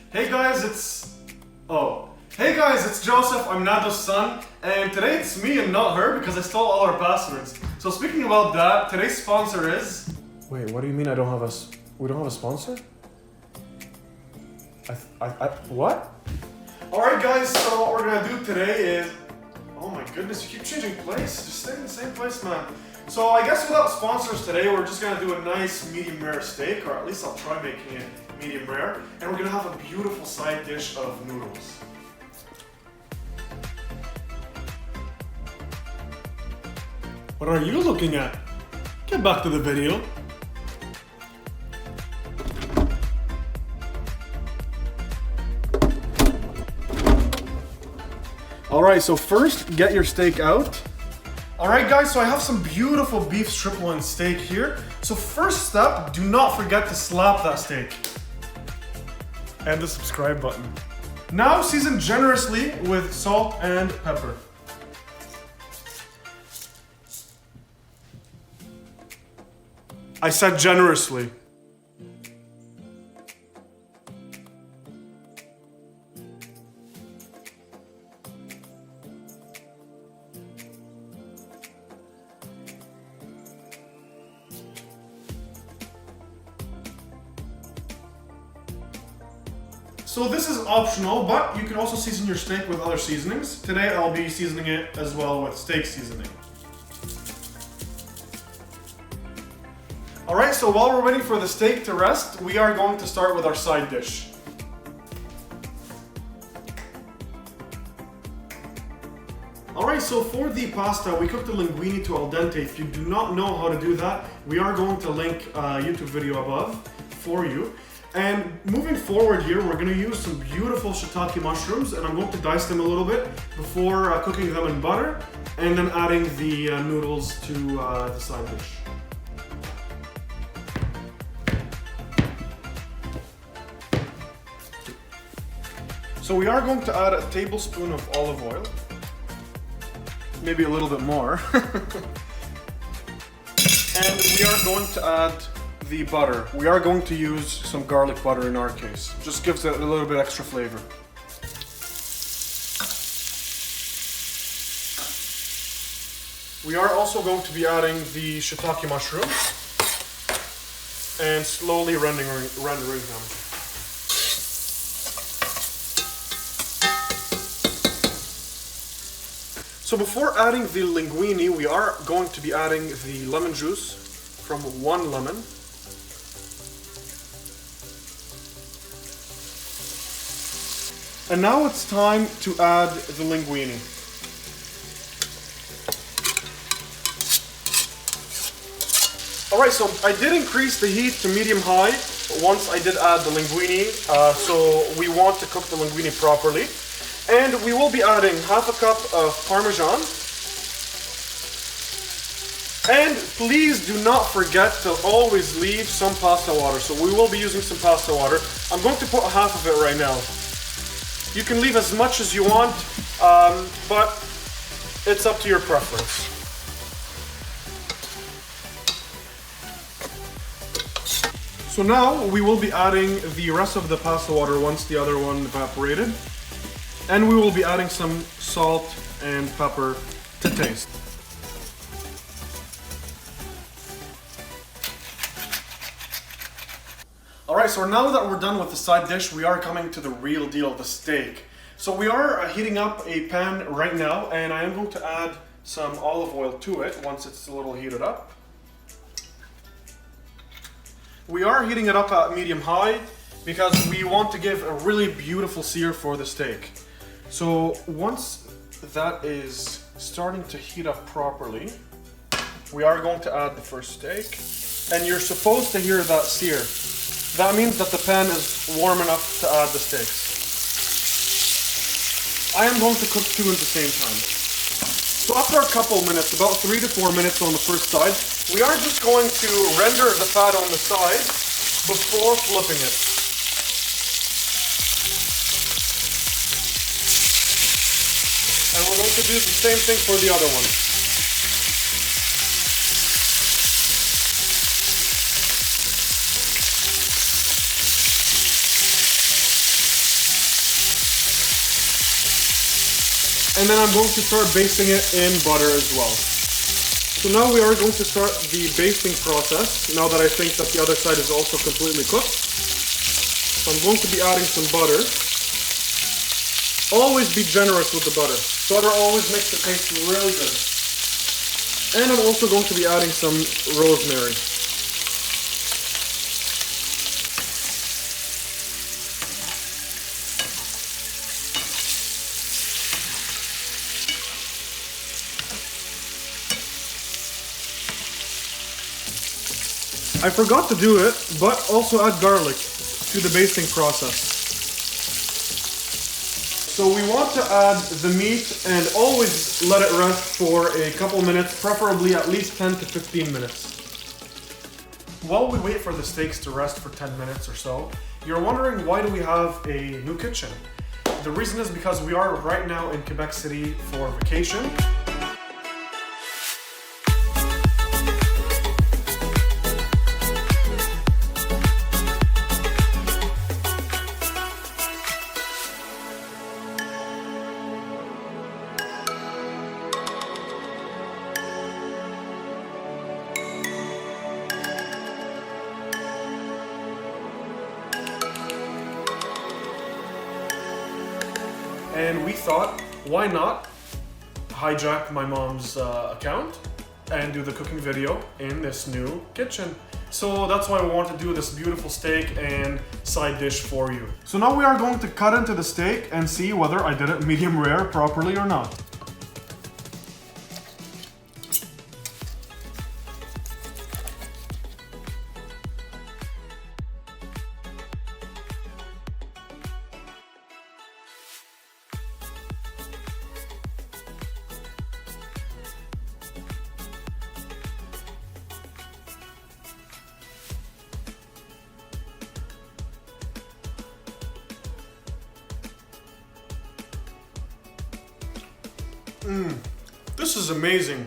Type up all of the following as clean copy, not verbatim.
Hey guys, it's Joseph, I'm Nado's son, and today it's me and not her because I stole all our passwords. So speaking about that, today's sponsor is... Wait, what do you mean we don't have a sponsor? What? Alright guys, so what we're gonna do today is... Oh my goodness, you keep changing place. Just stay in the same place, man. So I guess without sponsors today, we're just gonna do a nice medium rare steak, or at least I'll try making it medium rare, and we're gonna have a beautiful side dish of noodles. What are you looking at? Get back to the video. Alright, so first get your steak out. Alright guys, so I have some beautiful beef strip loin steak here. So first step, do not forget to slap that steak. And the subscribe button. Now season generously with salt and pepper. I said generously. So this is optional, but you can also season your steak with other seasonings. Today I'll be seasoning it as well with steak seasoning. Alright, so while we're waiting for the steak to rest, we are going to start with our side dish. Alright, so for the pasta, we cooked the linguine to al dente. If you do not know how to do that, we are going to link a YouTube video above for you. And moving forward here, we're going to use some beautiful shiitake mushrooms, and I'm going to dice them a little bit before cooking them in butter, and then adding the noodles to the side dish. So we are going to add a tablespoon of olive oil, maybe a little bit more, and we are going to add the butter. We are going to use some garlic butter in our case. Just gives it a little bit extra flavor. We are also going to be adding the shiitake mushrooms and slowly rendering them. So before adding the linguine, we are going to be adding the lemon juice from 1 lemon. And now it's time to add the linguine. Alright, so I did increase the heat to medium-high once I did add the linguine, so we want to cook the linguine properly. And we will be adding half a cup of Parmesan. And please do not forget to always leave some pasta water. So we will be using some pasta water. I'm going to put half of it right now. You can leave as much as you want, but it's up to your preference. So now we will be adding the rest of the pasta water once the other one evaporated. And we will be adding some salt and pepper to taste. Alright, so now that we're done with the side dish, we are coming to the real deal, the steak. So we are heating up a pan right now, and I am going to add some olive oil to it once it's a little heated up. We are heating it up at medium-high because we want to give a really beautiful sear for the steak. So once that is starting to heat up properly, we are going to add the first steak, and you're supposed to hear that sear. That means that the pan is warm enough to add the steaks. I am going to cook 2 at the same time. So after a couple minutes, about 3 to 4 minutes on the first side, we are just going to render the fat on the side before flipping it. And we're going to do the same thing for the other one. And then I'm going to start basting it in butter as well. So now we are going to start the basting process, now that I think that the other side is also completely cooked. So I'm going to be adding some butter. Always be generous with the butter. Butter always makes the taste really good. And I'm also going to be adding some rosemary. I forgot to do it, but also add garlic to the basting process. So we want to add the meat and always let it rest for a couple minutes, preferably at least 10 to 15 minutes. While we wait for the steaks to rest for 10 minutes or so, you're wondering why do we have a new kitchen? The reason is because we are right now in Quebec City for vacation. And we thought, why not hijack my mom's account and do the cooking video in this new kitchen. So that's why we want to do this beautiful steak and side dish for you. So now we are going to cut into the steak and see whether I did it medium rare properly or not. This is amazing.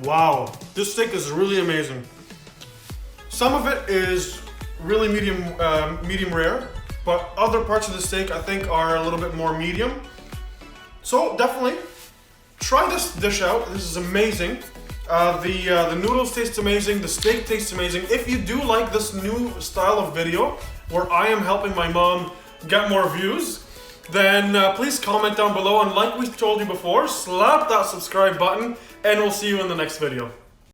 Wow, this steak is really amazing. Some of it is really medium rare, but other parts of the steak I think are a little bit more medium. So definitely try this dish out. This is amazing. The noodles taste amazing. The steak tastes amazing. If you do like this new style of video where I am helping my mom get more views, then please comment down below, and like we told you before, slap that subscribe button, and we'll see you in the next video.